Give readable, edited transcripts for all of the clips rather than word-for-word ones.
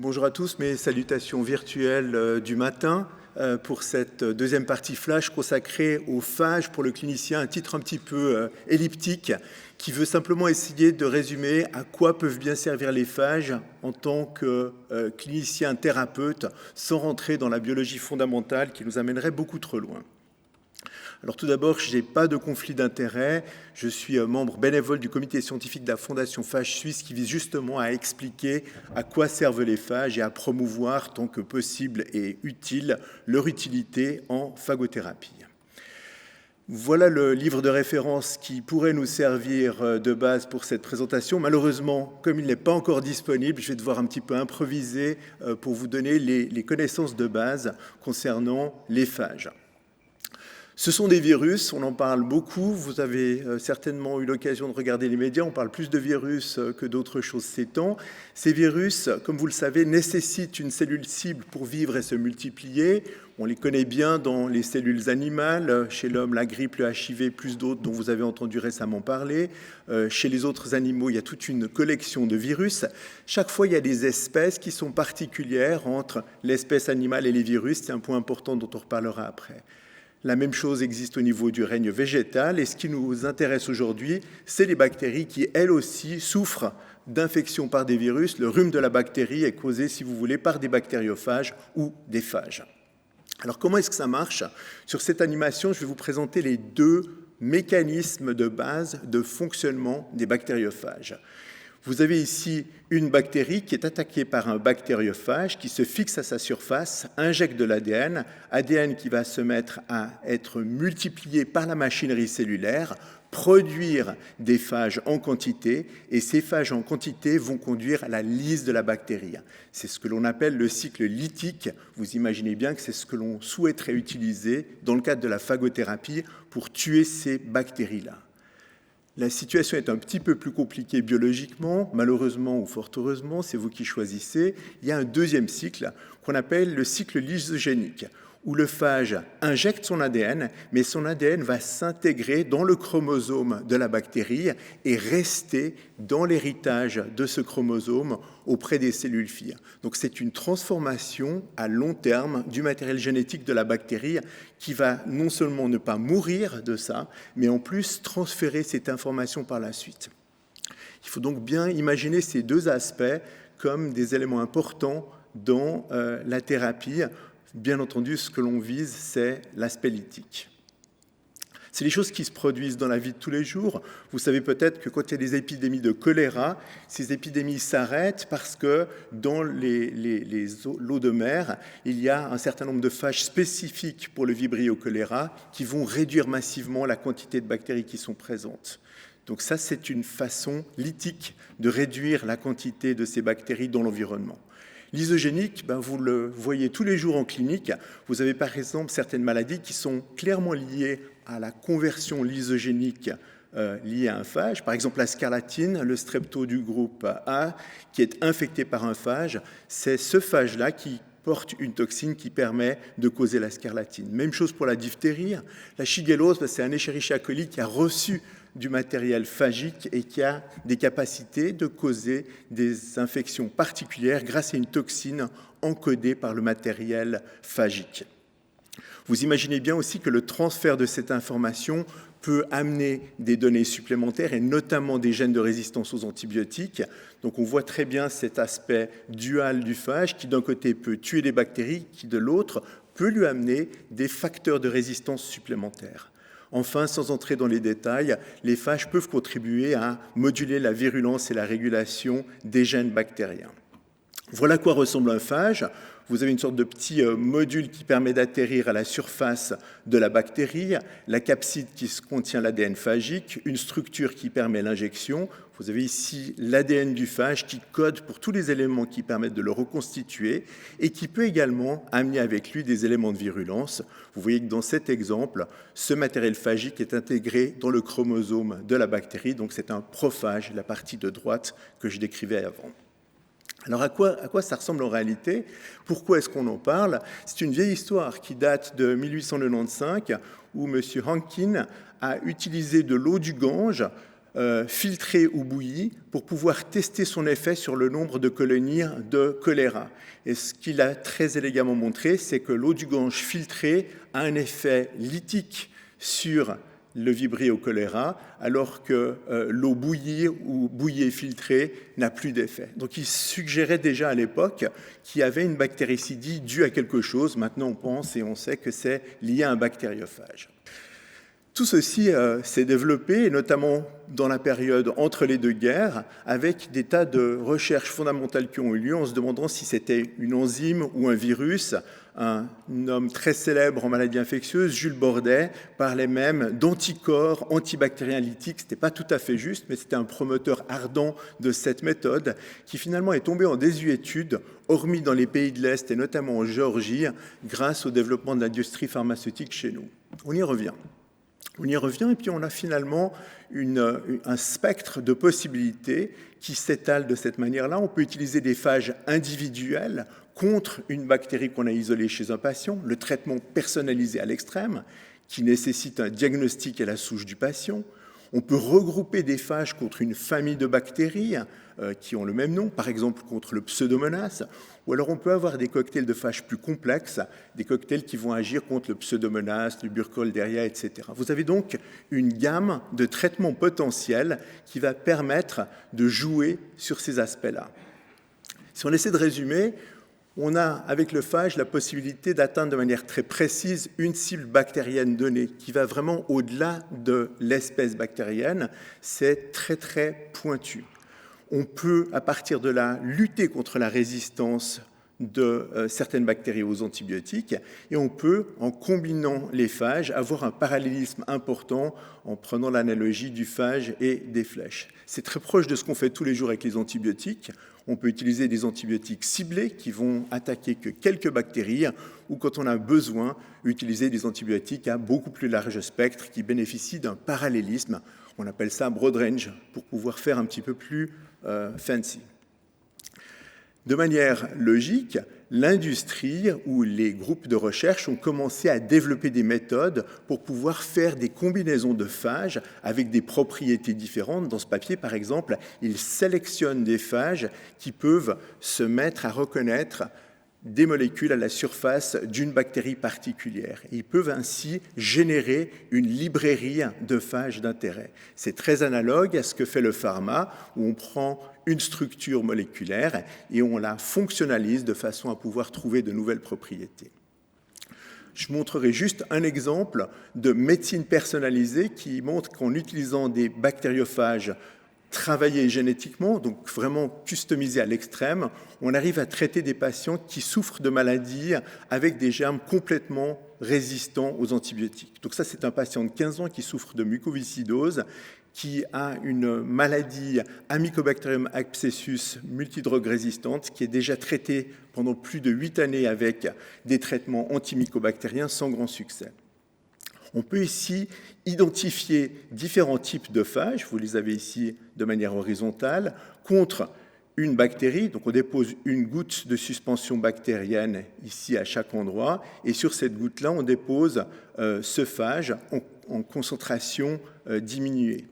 Bonjour à tous, mes salutations virtuelles du matin pour cette deuxième partie flash consacrée aux phages pour le clinicien, un titre un petit peu elliptique qui veut simplement essayer de résumer à quoi peuvent bien servir les phages en tant que clinicien thérapeute sans rentrer dans la biologie fondamentale qui nous amènerait beaucoup trop loin. Alors tout d'abord, je n'ai pas de conflit d'intérêt. Je suis membre bénévole du comité scientifique de la Fondation Phage Suisse qui vise justement à expliquer à quoi servent les phages et à promouvoir tant que possible et utile leur utilité en phagothérapie. Voilà le livre de référence qui pourrait nous servir de base pour cette présentation. Malheureusement, comme il n'est pas encore disponible, je vais devoir un petit peu improviser pour vous donner les connaissances de base concernant les phages. Ce sont des virus, on en parle beaucoup, vous avez certainement eu l'occasion de regarder les médias, on parle plus de virus que d'autres choses ces temps. Ces virus, comme vous le savez, nécessitent une cellule cible pour vivre et se multiplier. On les connaît bien dans les cellules animales, chez l'homme la grippe, le HIV, plus d'autres dont vous avez entendu récemment parler. Chez les autres animaux, il y a toute une collection de virus. Chaque fois, il y a des espèces qui sont particulières entre l'espèce animale et les virus, c'est un point important dont on reparlera après. La même chose existe au niveau du règne végétal et ce qui nous intéresse aujourd'hui, c'est les bactéries qui, elles aussi, souffrent d'infections par des virus. Le rhume de la bactérie est causé, si vous voulez, par des bactériophages ou des phages. Alors, comment est-ce que ça marche ? Sur cette animation, je vais vous présenter les deux mécanismes de base de fonctionnement des bactériophages. Vous avez ici une bactérie qui est attaquée par un bactériophage qui se fixe à sa surface, injecte de l'ADN, ADN qui va se mettre à être multiplié par la machinerie cellulaire, produire des phages en quantité, et ces phages en quantité vont conduire à la lyse de la bactérie. C'est ce que l'on appelle le cycle lytique. Vous imaginez bien que c'est ce que l'on souhaiterait utiliser dans le cadre de la phagothérapie pour tuer ces bactéries-là. La situation est un petit peu plus compliquée biologiquement, malheureusement ou fort heureusement, c'est vous qui choisissez. Il y a un deuxième cycle qu'on appelle le cycle lysogénique, où le phage injecte son ADN, mais son ADN va s'intégrer dans le chromosome de la bactérie et rester dans l'héritage de ce chromosome auprès des cellules filles. Donc c'est une transformation à long terme du matériel génétique de la bactérie qui va non seulement ne pas mourir de ça, mais en plus transférer cette information par la suite. Il faut donc bien imaginer ces deux aspects comme des éléments importants dans la thérapie. Bien entendu, ce que l'on vise, c'est l'aspect lytique. C'est les choses qui se produisent dans la vie de tous les jours. Vous savez peut-être que quand il y a des épidémies de choléra, ces épidémies s'arrêtent parce que dans l'eau de mer, il y a un certain nombre de phages spécifiques pour le Vibrio choléra qui vont réduire massivement la quantité de bactéries qui sont présentes. Donc ça, c'est une façon lytique de réduire la quantité de ces bactéries dans l'environnement. Lysogénique, vous le voyez tous les jours en clinique. Vous avez par exemple certaines maladies qui sont clairement liées à la conversion lysogénique liée à un phage. Par exemple, la scarlatine, le strepto du groupe A, qui est infecté par un phage, c'est ce phage-là qui porte une toxine qui permet de causer la scarlatine. Même chose pour la diphtérie. La shigellose, c'est un Escherichia coli qui a reçu du matériel phagique et qui a des capacités de causer des infections particulières grâce à une toxine encodée par le matériel phagique. Vous imaginez bien aussi que le transfert de cette information peut amener des données supplémentaires et notamment des gènes de résistance aux antibiotiques. Donc on voit très bien cet aspect dual du phage qui d'un côté peut tuer les bactéries, qui de l'autre peut lui amener des facteurs de résistance supplémentaires. Enfin, sans entrer dans les détails, les phages peuvent contribuer à moduler la virulence et la régulation des gènes bactériens. Voilà à quoi ressemble un phage. Vous avez une sorte de petit module qui permet d'atterrir à la surface de la bactérie, la capside qui contient l'ADN phagique, une structure qui permet l'injection. Vous avez ici l'ADN du phage qui code pour tous les éléments qui permettent de le reconstituer et qui peut également amener avec lui des éléments de virulence. Vous voyez que dans cet exemple, ce matériel phagique est intégré dans le chromosome de la bactérie, donc c'est un prophage, la partie de droite que je décrivais avant. Alors à quoi ça ressemble en réalité ? Pourquoi est-ce qu'on en parle ? C'est une vieille histoire qui date de 1895 où M. Hankin a utilisé de l'eau du Gange filtrée ou bouillie pour pouvoir tester son effet sur le nombre de colonies de choléra. Et ce qu'il a très élégamment montré, c'est que l'eau du Gange filtrée a un effet lytique sur le vibrio choléra, alors que l'eau bouillie ou bouillie et filtrée n'a plus d'effet. Donc il suggérait déjà à l'époque qu'il y avait une bactéricidie due à quelque chose. Maintenant on pense et on sait que c'est lié à un bactériophage. Tout ceci s'est développé, notamment dans la période entre les deux guerres, avec des tas de recherches fondamentales qui ont eu lieu en se demandant si c'était une enzyme ou un virus. Un homme très célèbre en maladies infectieuses, Jules Bordet, parlait même d'anticorps antibactériens lytiques. Ce n'était pas tout à fait juste, mais c'était un promoteur ardent de cette méthode qui finalement est tombé en désuétude, hormis dans les pays de l'Est et notamment en Géorgie, grâce au développement de l'industrie pharmaceutique chez nous. On y revient. Et puis on a finalement un spectre de possibilités qui s'étale de cette manière-là. On peut utiliser des phages individuels contre une bactérie qu'on a isolée chez un patient, le traitement personnalisé à l'extrême, qui nécessite un diagnostic à la souche du patient. On peut regrouper des phages contre une famille de bactéries qui ont le même nom, par exemple contre le Pseudomonas, ou alors on peut avoir des cocktails de phages plus complexes, des cocktails qui vont agir contre le Pseudomonas, le Burkholderia, etc. Vous avez donc une gamme de traitements potentiels qui va permettre de jouer sur ces aspects-là. Si on essaie de résumer, on a avec le phage la possibilité d'atteindre de manière très précise une cible bactérienne donnée qui va vraiment au-delà de l'espèce bactérienne. C'est très très pointu. On peut, à partir de là, lutter contre la résistance de certaines bactéries aux antibiotiques et on peut, en combinant les phages, avoir un parallélisme important en prenant l'analogie du phage et des flèches. C'est très proche de ce qu'on fait tous les jours avec les antibiotiques. On peut utiliser des antibiotiques ciblés qui vont attaquer que quelques bactéries ou, quand on a besoin, utiliser des antibiotiques à beaucoup plus large spectre qui bénéficient d'un parallélisme. On appelle ça broad range pour pouvoir faire un petit peu plus fancy. De manière logique, l'industrie ou les groupes de recherche ont commencé à développer des méthodes pour pouvoir faire des combinaisons de phages avec des propriétés différentes. Dans ce papier, par exemple, ils sélectionnent des phages qui peuvent se mettre à reconnaître des molécules à la surface d'une bactérie particulière. Et ils peuvent ainsi générer une librairie de phages d'intérêt. C'est très analogue à ce que fait le pharma, où on prend une structure moléculaire et on la fonctionnalise de façon à pouvoir trouver de nouvelles propriétés. Je montrerai juste un exemple de médecine personnalisée qui montre qu'en utilisant des bactériophages travaillés génétiquement, donc vraiment customisés à l'extrême, on arrive à traiter des patients qui souffrent de maladies avec des germes complètement résistants aux antibiotiques. Donc ça, c'est un patient de 15 ans qui souffre de mucoviscidose, qui a une maladie à Mycobacterium abscessus multidrogue résistante, qui est déjà traitée pendant plus de 8 années avec des traitements antimycobactériens sans grand succès. On peut ici identifier différents types de phages, vous les avez ici de manière horizontale, contre une bactérie. Donc on dépose une goutte de suspension bactérienne ici à chaque endroit, et sur cette goutte-là, on dépose ce phage en concentration diminuée.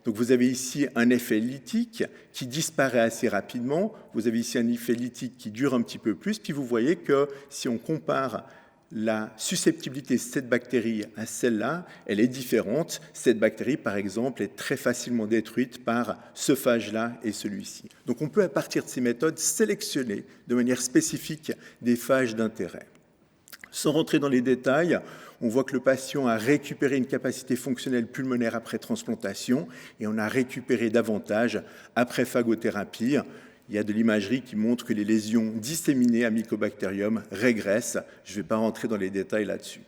Donc vous avez ici un effet lytique qui disparaît assez rapidement, vous avez ici un effet lytique qui dure un petit peu plus, puis vous voyez que si on compare la susceptibilité de cette bactérie à celle-là, elle est différente. Cette bactérie, par exemple, est très facilement détruite par ce phage-là et celui-ci. Donc on peut, à partir de ces méthodes, sélectionner de manière spécifique des phages d'intérêt. Sans rentrer dans les détails, on voit que le patient a récupéré une capacité fonctionnelle pulmonaire après transplantation et on a récupéré davantage après phagothérapie. Il y a de l'imagerie qui montre que les lésions disséminées à Mycobacterium régressent. Je ne vais pas rentrer dans les détails là-dessus.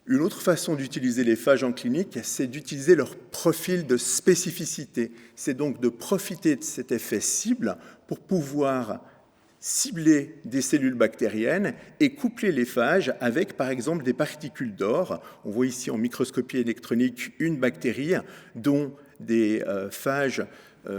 Une autre façon d'utiliser les phages en clinique, c'est d'utiliser leur profil de spécificité. C'est donc de profiter de cet effet cible pour pouvoir cibler des cellules bactériennes et coupler les phages avec, par exemple, des particules d'or. On voit ici en microscopie électronique une bactérie dont des phages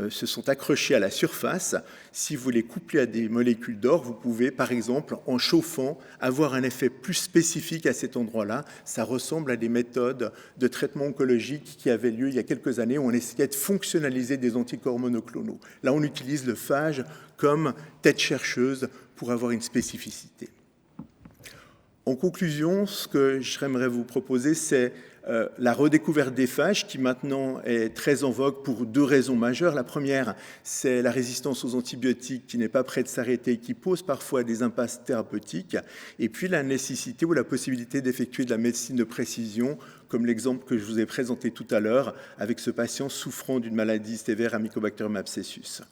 se sont accrochés à la surface. Si vous les couplez à des molécules d'or, vous pouvez, par exemple, en chauffant, avoir un effet plus spécifique à cet endroit-là. Ça ressemble à des méthodes de traitement oncologique qui avaient lieu il y a quelques années où on essayait de fonctionnaliser des anticorps monoclonaux. Là, on utilise le phage comme tête chercheuse pour avoir une spécificité. En conclusion, ce que j'aimerais vous proposer, c'est la redécouverte des phages qui maintenant est très en vogue pour deux raisons majeures. La première, c'est la résistance aux antibiotiques qui n'est pas près de s'arrêter, qui pose parfois des impasses thérapeutiques. Et puis la nécessité ou la possibilité d'effectuer de la médecine de précision, comme l'exemple que je vous ai présenté tout à l'heure avec ce patient souffrant d'une maladie sévère à Mycobacterium abscessus.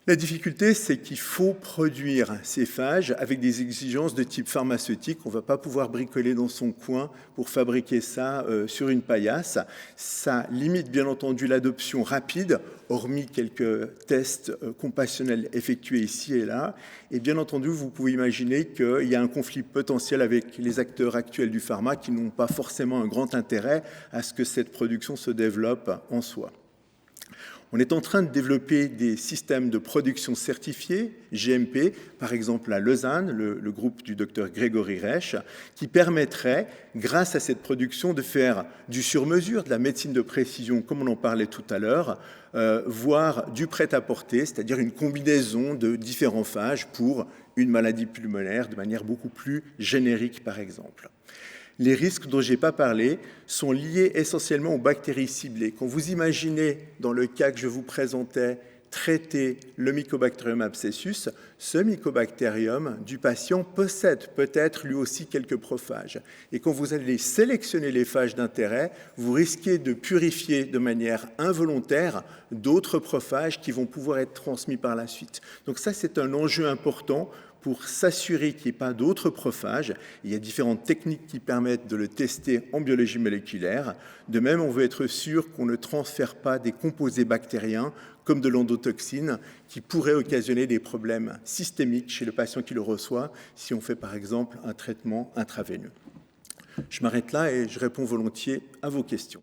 La difficulté, c'est qu'il faut produire ces phages avec des exigences de type pharmaceutique. On ne va pas pouvoir bricoler dans son coin pour fabriquer ça sur une paillasse. Ça limite bien entendu l'adoption rapide, hormis quelques tests compassionnels effectués ici et là. Et bien entendu, vous pouvez imaginer qu'il y a un conflit potentiel avec les acteurs actuels du pharma qui n'ont pas forcément un grand intérêt à ce que cette production se développe en soi. On est en train de développer des systèmes de production certifiés, GMP, par exemple à Lausanne, le groupe du docteur Grégory Reich, qui permettrait, grâce à cette production, de faire du sur-mesure, de la médecine de précision, comme on en parlait tout à l'heure, voire du prêt-à-porter, c'est-à-dire une combinaison de différents phages pour une maladie pulmonaire de manière beaucoup plus générique, par exemple. Les risques dont je n'ai pas parlé sont liés essentiellement aux bactéries ciblées. Quand vous imaginez, dans le cas que je vous présentais, traiter le Mycobacterium abscessus, ce mycobactérium du patient possède peut-être lui aussi quelques prophages. Et quand vous allez sélectionner les phages d'intérêt, vous risquez de purifier de manière involontaire d'autres prophages qui vont pouvoir être transmis par la suite. Donc ça, c'est un enjeu important pour s'assurer qu'il n'y ait pas d'autres prophages. Il y a différentes techniques qui permettent de le tester en biologie moléculaire. De même, on veut être sûr qu'on ne transfère pas des composés bactériens comme de l'endotoxine qui pourraient occasionner des problèmes systémiques chez le patient qui le reçoit si on fait par exemple un traitement intraveineux. Je m'arrête là et je réponds volontiers à vos questions.